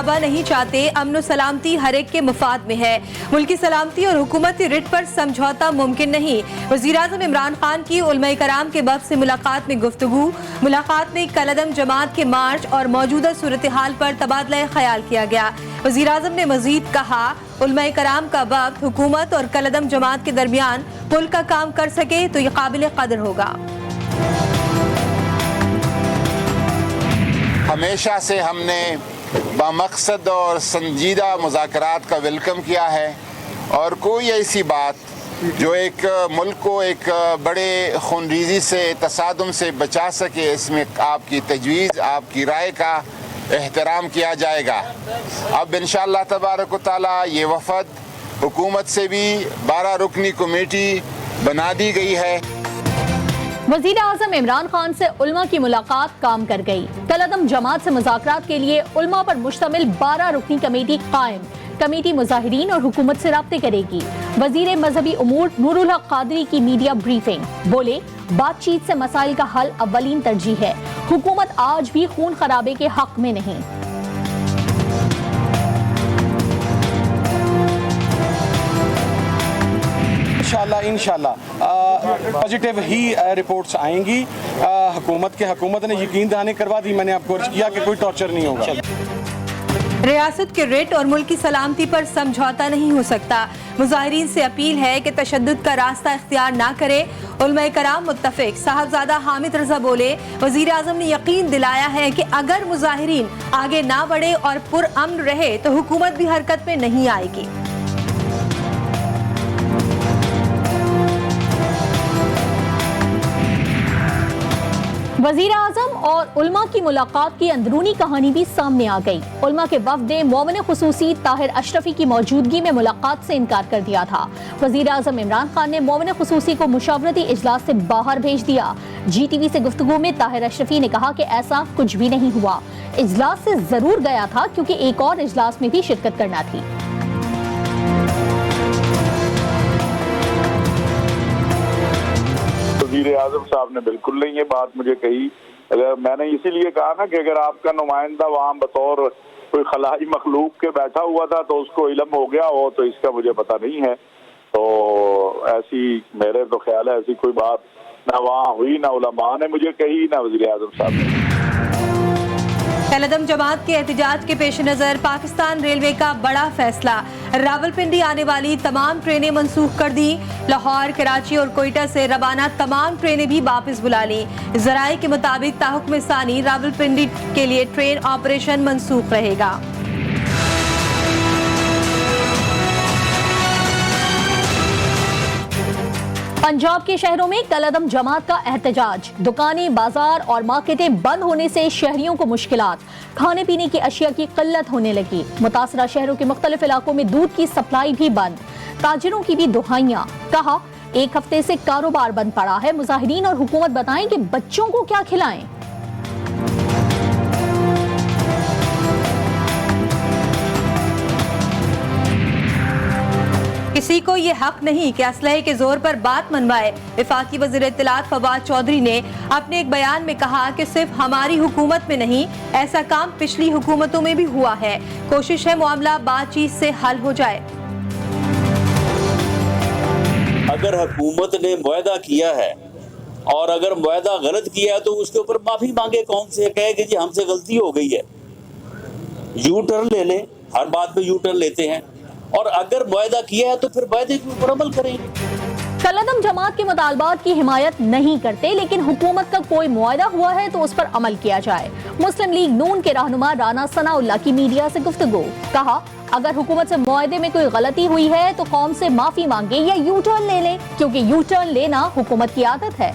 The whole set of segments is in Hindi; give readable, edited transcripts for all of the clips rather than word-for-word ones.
मुशाबा नहीं चाहते। अमन सलामती हर एक के मुफाद में है। मुल्की सलामती और हुकूमती रिट पर समझौता मुमकिन नहीं। वज़ीर-ए-आज़म इमरान खान की उलमाए कराम के वफ़द से मुलाकात में गुफ्तगू। मुलाकात में कलअदम जमात के मार्च और मौजूदा सूरत हाल पर तबादला ख्याल किया गया। वज़ीर-ए-आज़म ने मज़ीद कहा, उलमाए कराम का वफ़द हुकूमत और कलअदम जमात के दरमियान पुल का काम कर सके तो ये काबिल कदर होगा। हमेशा से हमने बामकसद और संजीदा मुज़ाकरात का वेलकम किया है और कोई ऐसी बात जो एक मुल्क को एक बड़े खूनरेज़ी से तसादुम से बचा सके, इसमें आपकी तजवीज़, आपकी राय का एहतराम किया जाएगा। अब इंशाअल्लाह तबारक व तआला ये वफ़द हुकूमत से भी 12 रुकनी कमेटी बना दी गई है। वज़ीर आज़म इमरान खान से उल्मा की मुलाकात काम कर गई। कलअदम जमात से मुज़ाकरात के लिए उल्मा पर मुश्तमिल 12 रुकनी कमेटी कायम। कमेटी मुजाहिरीन और हुकूमत से राब्ते करेगी। वज़ीर मजहबी उमूर नूरुल हक कादरी की मीडिया ब्रीफिंग, बोले बातचीत से मसाइल का हल अव्वलीन तरजीह है। हुकूमत आज भी खून खराबे के हक में नहीं। इंशाल्लाह पॉजिटिव ही रिपोर्ट्स आएंगी। हुकूमत ने यकीन दहानी करवा दी। मैंने आपको अर्ज किया कि कोई टॉर्चर नहीं होगा। रियासत के रिट और मुल्क की सलामती पर समझौता नहीं हो सकता। मुजाहिरीन से अपील है कि तशद्दुद का रास्ता इख्तियार ना करे। उलमाए कराम मुत्तफिक। साहबजादा हामिद रजा बोले, वज़ीर आज़म ने यकीन दिलाया है कि अगर मुजाहिरीन आगे ना बढ़े और पुरअमन रहे तो हुकूमत भी हरकत में नहीं आएगी। वज़ीर आज़म और उल्मा की मुलाकात की अंदरूनी कहानी भी सामने आ गई। उल्मा के वफ़द ने मोमिन खुसूसी ताहिर अशरफी की मौजूदगी में मुलाकात से इनकार कर दिया था। वज़ीर आज़म इमरान खान ने मोमिन खुसूसी को मुशावरती इजलास से बाहर भेज दिया। GTV से गुफ्तगू में ताहिर अशरफी ने कहा कि ऐसा कुछ भी नहीं हुआ। इजलास से जरूर गया था क्योंकि एक और इजलास में भी शिरकत करना थी। वज़ीर आज़म साहब ने बिल्कुल नहीं ये बात मुझे कही। अगर मैंने इसीलिए कहा ना कि अगर आपका नुमाइंदा वहाँ बतौर कोई खलाई मखलूक के बैठा हुआ था तो उसको इल्म हो गया हो, तो इसका मुझे पता नहीं है। तो ऐसी मेरे तो ख्याल है ऐसी कोई बात ना वहाँ हुई, ना उलमा ने मुझे कही, ना वज़ीर आज़म साहब ने। कलअदम जमात के एहतजाज के पेश नज़र पाकिस्तान रेलवे का बड़ा फैसला। रावलपिंडी आने वाली तमाम ट्रेनें मनसूख कर दी। लाहौर, कराची और कोयटा से रवाना तमाम ट्रेनें भी वापस बुला ली। ज़राए के मुताबिक ताहुक्म सानी रावलपिंडी के लिए ट्रेन ऑपरेशन मनसूख रहेगा। पंजाब के शहरों में कलअदम जमात का एहतजाज। दुकानें, बाजार और मार्केटें बंद होने से शहरियों को मुश्किलात। खाने पीने की अशिया की किल्लत होने लगी। मुतासरा शहरों के मुख्तलिफ इलाकों में दूध की सप्लाई भी बंद। ताजिरों की भी दुहाइयां। कहा, एक हफ्ते से कारोबार बंद पड़ा है। मुजाहिरीन और हुकूमत बताएं कि बच्चों को क्या खिलाएं। किसी को ये हक नहीं कि असलहे के जोर पर बात मनवाए। वफाकी वज़ीर इत्तलात फवाद चौधरी ने अपने एक बयान में कहा कि सिर्फ हमारी हुकूमत में नहीं, ऐसा काम पिछली हुकूमतों में भी हुआ है। कोशिश है मामला बातचीत से हल हो जाए। अगर हुकूमत ने मुआहदा किया है और अगर मुआहदा गलत किया है तो उसके ऊपर माफी मांगे। कौन से कहे कि जी हमसे गलती हो गई है, यू टर्न ले लें। हर बात पे यू टर्न लेते हैं। और अगर मुआहदा किया है तो फिर वायदे के ऊपर अमल करें। कलअदम जमात के मुतालबात की हिमायत नहीं करते, लेकिन हुकूमत का कोई मुआहदा हुआ है तो उस पर अमल किया जाए। मुस्लिम लीग नून के रहनुमा राना सनाउल्लाह की मीडिया से गुफ्तगू। कहा, अगर हुकूमत से मुआहदे में कोई गलती हुई है तो कौम से माफी मांगे या यू टर्न ले लें, क्योंकि यू टर्न लेना हुकूमत की आदत है।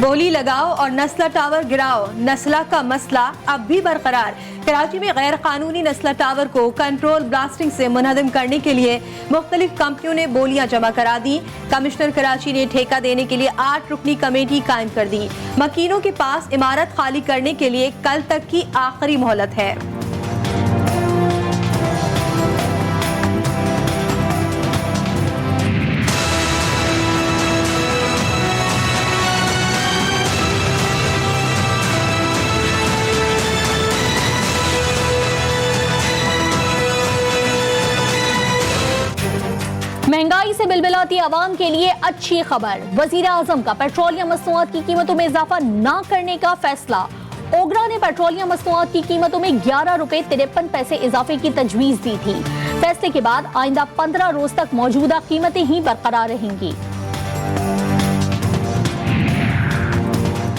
बोली लगाओ और नस्ला टावर गिराओ। नस्ला का मसला अब भी बरकरार। कराची में गैर कानूनी नस्ला टावर को कंट्रोल ब्लास्टिंग से मुनहदम करने के लिए मुख्तलिफ कंपनियों ने बोलियां जमा करा दी। कमिश्नर कराची ने ठेका देने के लिए 8 रुकनी कमेटी कायम कर दी। मकीनों के पास इमारत खाली करने के लिए कल तक की आखिरी मोहलत है। इमाराती आवाम के लिए अच्छी खबर। वजीर आजम का पेट्रोलियम मसनूआत की कीमतों में इजाफा न करने का फैसला। ओगरा ने पेट्रोलियम मसनूआत की कीमतों में 11 रुपए 53 पैसे इजाफे की तजवीज दी थी। फैसले के बाद आइंदा 15 रोज तक मौजूदा कीमतें ही बरकरार रहेंगी।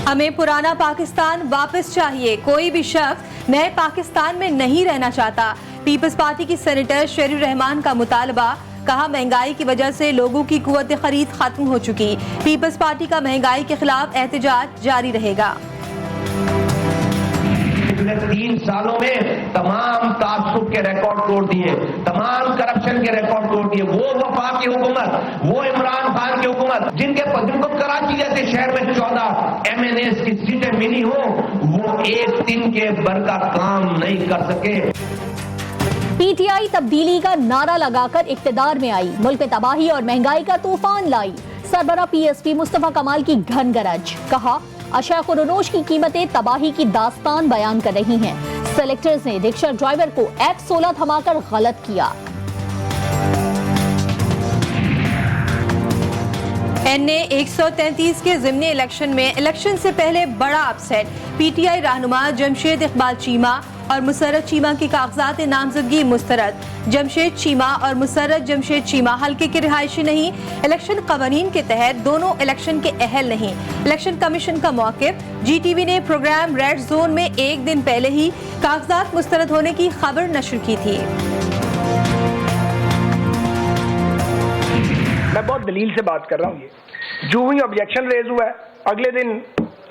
हमें पुराना पाकिस्तान वापस चाहिए, कोई भी शख्स नए पाकिस्तान में नहीं रहना चाहता। पीपल्स पार्टी की सेनेटर शरीफ रहमान का मुतालबा। कहा, महंगाई की वजह से लोगों की कुव्वत खरीद खत्म हो चुकी। पीपल्स पार्टी का महंगाई के खिलाफ एहतजाज जारी रहेगा। पिछले 3 सालों में तमाम तासुब के रिकॉर्ड तोड़ दिए, तमाम करप्शन के रिकॉर्ड तोड़ दिए। वो वफाकी हुकूमत, वो इमरान खान की हुकूमत जिनको कराची जैसे शहर में 14 MNAs की सीटें मिली हो, वो एक दिन के भर का काम नहीं कर सके। पीटीआई तब्दीली का नारा लगाकर इक्तिदार में आई, मुल्क में तबाही और महंगाई का तूफान लाई। सरबरा PSP मुस्तफा कमाल की घन गरज। कहा, अशाया खुरोनोश की कीमतें तबाही की दास्तान बयान कर रही हैं। सेलेक्टर्स ने रिक्शा ड्राइवर को F-16 थमाकर गलत किया। NA 133 के ज़िमनी इलेक्शन में इलेक्शन से पहले बड़ा अपसेट। PTI रहनुमा जमशेद इकबाल चीमा और मुसर्रत चीमा की कागजात नामजदगी मुस्तरद। जमशेद चीमा और मुसर्रत जमशेद चीमा हल्के के रिहायशी नहीं। इलेक्शन कवानीन के तहत दोनों इलेक्शन के अहल नहीं। इलेक्शन कमीशन का मौक़िफ़। GTV ने प्रोग्राम रेड जोन में एक दिन पहले ही कागजात मुस्तरद होने की खबर नशर की थी। मैं बहुत दलील से बात कर रहा हूँ। ये जो ही ऑब्जेक्शन रेज हुआ है, अगले दिन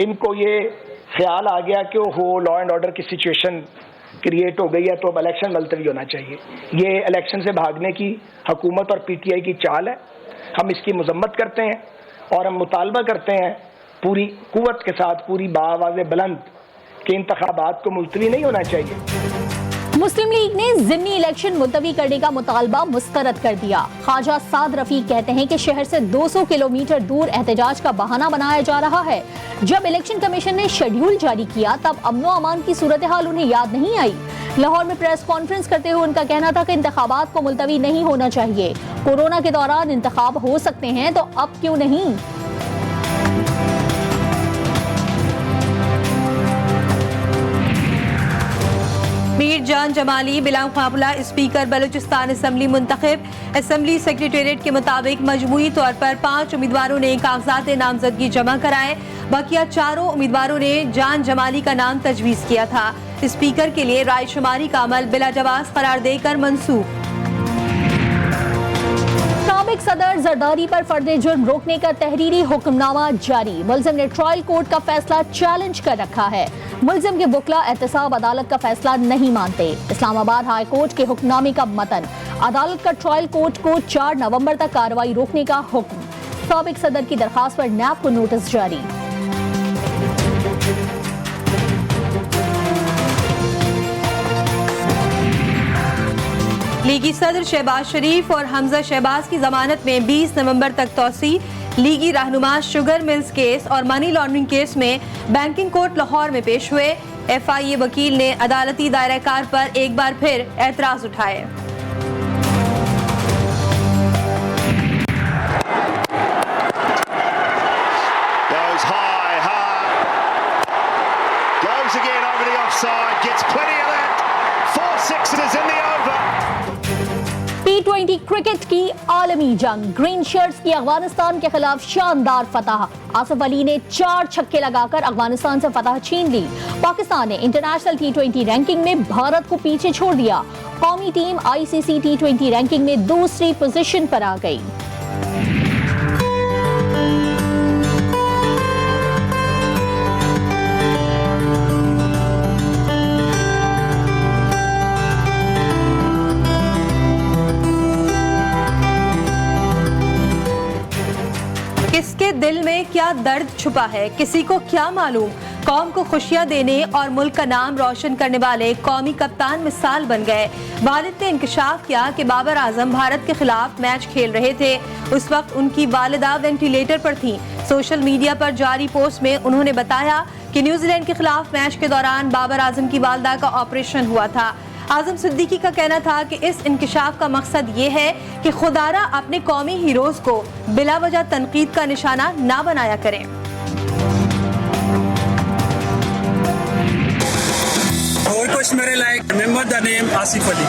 इनको ये ख्याल आ गया कि वो लॉ एंड ऑर्डर की सिचुएशन क्रिएट हो गई है, तो अब इलेक्शन मुलतवी होना चाहिए। ये इलेक्शन से भागने की हुकूमत और PTI की चाल है। हम इसकी मजम्मत करते हैं और हम मुतालबा करते हैं पूरी कुव्वत के साथ, पूरी बाआवाज़ बुलंद कि इंतखाबात को मुलतवी नहीं होना चाहिए। मुस्लिम लीग ने ज़िमनी इलेक्शन मुलतवी करने का मुतालबा मुस्तरद कर दिया। ख्वाजा साद रफीक कहते हैं कि शहर से 200 किलोमीटर दूर एहतजाज का बहाना बनाया जा रहा है। जब इलेक्शन कमीशन ने शेड्यूल जारी किया तब अमनो अमान की सूरत हाल उन्हें याद नहीं आई। लाहौर में प्रेस कॉन्फ्रेंस करते हुए उनका कहना था कि इंतखाबात को मुलतवी नहीं होना चाहिए। कोरोना के दौरान इंतखाब हो सकते हैं तो अब क्यों नहीं। मीर जान जमाली बिला मुकाबला स्पीकर बलूचिस्तान असम्बली मुंतखब। असम्बली सेक्रेटेरिएट के मुताबिक मजमूई तौर पर 5 उम्मीदवारों ने कागजात नामजदगी जमा कराए। बकिया 4 उम्मीदवारों ने जान जमाली का नाम तजवीज़ किया था। स्पीकर के लिए राय शुमारी का अमल बिला जवाज करार देकर मंसूख। साबिक सदर जरदारी पर फर्दे जुर्म रोकने का तहरीरी हुक्मनामा जारी। मुलजिम ने ट्रायल कोर्ट का फैसला चैलेंज कर रखा है। मुलजिम के वकील एहतसाब अदालत का फैसला नहीं मानते। इस्लामाबाद हाई कोर्ट के हुक्मनामे का मतन। अदालत का ट्रायल कोर्ट को 4 नवंबर तक कार्रवाई रोकने का हुक्म। साबिक सदर की दरखास्त पर नैब को नोटिस जारी। लीगी सदर शहबाज शरीफ और हमजा शहबाज की जमानत में 20 नवंबर तक तौसी। लीगी रहनुमा शुगर मिल्स केस और मनी लॉन्ड्रिंग केस में बैंकिंग कोर्ट लाहौर में पेश हुए। FIA वकील ने अदालती दायरा-कार पर एक बार फिर एतराज उठाए। T20 क्रिकेट की आलमी जंग। ग्रीन शर्ट्स की अफगानिस्तान के खिलाफ शानदार फतह। आसिफ अली ने 4 छक्के लगाकर अफगानिस्तान से फतह छीन ली। पाकिस्तान ने इंटरनेशनल T20 रैंकिंग में भारत को पीछे छोड़ दिया। कौमी टीम ICC T20 रैंकिंग में दूसरी पोजीशन पर आ गई। किसके दिल में क्या दर्द छुपा है, किसी को क्या मालूम। कौम को खुशियां देने और मुल्क का नाम रोशन करने वाले कौमी कप्तान मिसाल बन गए। वालिद ने इंकशाफ किया कि बाबर आजम भारत के खिलाफ मैच खेल रहे थे। उस वक्त उनकी वालिदा वेंटिलेटर पर थी। सोशल मीडिया पर जारी पोस्ट में उन्होंने बताया कि न्यूजीलैंड के खिलाफ मैच के दौरान बाबर आजम की वालिदा का ऑपरेशन हुआ था। आजम सिद्दीकी का कहना था कि इस इंकिशाफ का मकसद ये है कि खुदारा अपने कौमी हीरोज को बिला वजह तनकीद का निशाना ना बनाया करें। और कुछ मेरे like remember the name Asif Ali.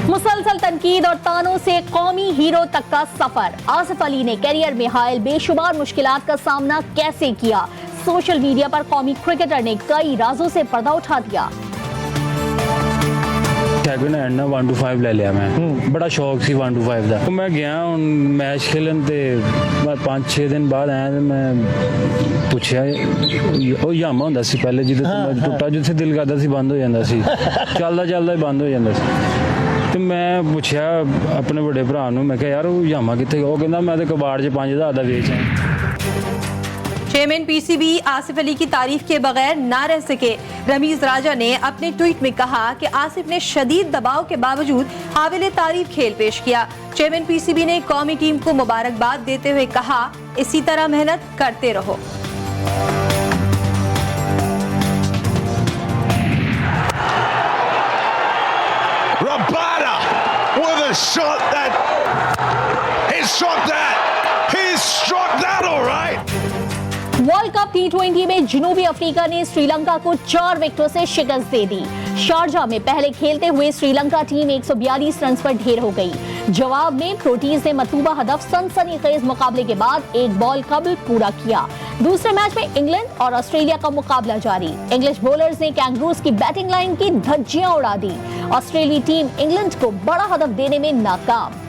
मुसलसल तनकीद और तानों से कौमी हीरो तक का सफर। आसिफ अली ने करियर में हायल बेशुमार मुश्किलात का सामना कैसे किया? सोशल मीडिया पर कौमी क्रिकेटर ने कई राजों से पर्दा उठा दिया। सैकंड हैंड ना 1 to 5 ले लिया मैं, बड़ा शौक सी 1 to 5 ਦਾ। तो मैं गया ਹੁਣ मैच खेलन ਤੇ 5-6 दिन बाद आया ਤੇ ਮੈਂ ਪੁੱਛਿਆ ਉਹ ਯਾਮਾ ਹੁੰਦਾ ਸੀ ਪਹਿਲੇ ਜਿਹਦੇ ਤੋਂ ਟੁੱਟਾ ਜਿੱਥੇ ਦਿਲ ਕਰਦਾ ਸੀ ਬੰਦ ਹੋ ਜਾਂਦਾ ਸੀ, ਚੱਲਦਾ ਚੱਲਦਾ ਹੀ ਬੰਦ ਹੋ ਜਾਂਦਾ ਸੀ। ਤੇ ਮੈਂ ਪੁੱਛਿਆ ਆਪਣੇ ਵੱਡੇ ਭਰਾ ਨੂੰ, ਮੈਂ ਕਿਹਾ ਯਾਰ ਉਹ ਯਾਮਾ ਕਿੱਥੇ? ਉਹ ਕਹਿੰਦਾ ਮੈਂ ਤੇ ਕਬਾੜ 'ਚ 5000 ਦਾ ਵੇਚ ਆਇਆ। चेयरमैन पीसीबी आसिफ अली की तारीफ के बगैर ना रह सके। रमीज राजा ने अपने ट्वीट में कहा कि आसिफ ने शदीद दबाव के बावजूद काबिल तारीफ खेल पेश किया। चेयरमैन पीसीबी ने कौमी टीम को मुबारकबाद देते हुए कहा, इसी तरह मेहनत करते रहो। Rabada with a shot that he struck that. He struck that all right. World cup T20 में जनूबी अफ्रीका ने श्रीलंका को 4 विकेटों से शिकस्त दे दी। शारजा में पहले खेलते हुए श्रीलंका टीम 142 रन पर ढेर हो गई। जवाब में प्रोटीज ने मतलूबा हदफ सनसनीखेज मुकाबले के बाद एक बॉल कबल पूरा किया। दूसरे मैच में इंग्लैंड और ऑस्ट्रेलिया का मुकाबला जारी। इंग्लिश बॉलर्स ने कैंगरूज की बैटिंग लाइन की धज्जियां उड़ा दी। ऑस्ट्रेलियाई टीम इंग्लैंड को बड़ा हदफ देने में नाकाम।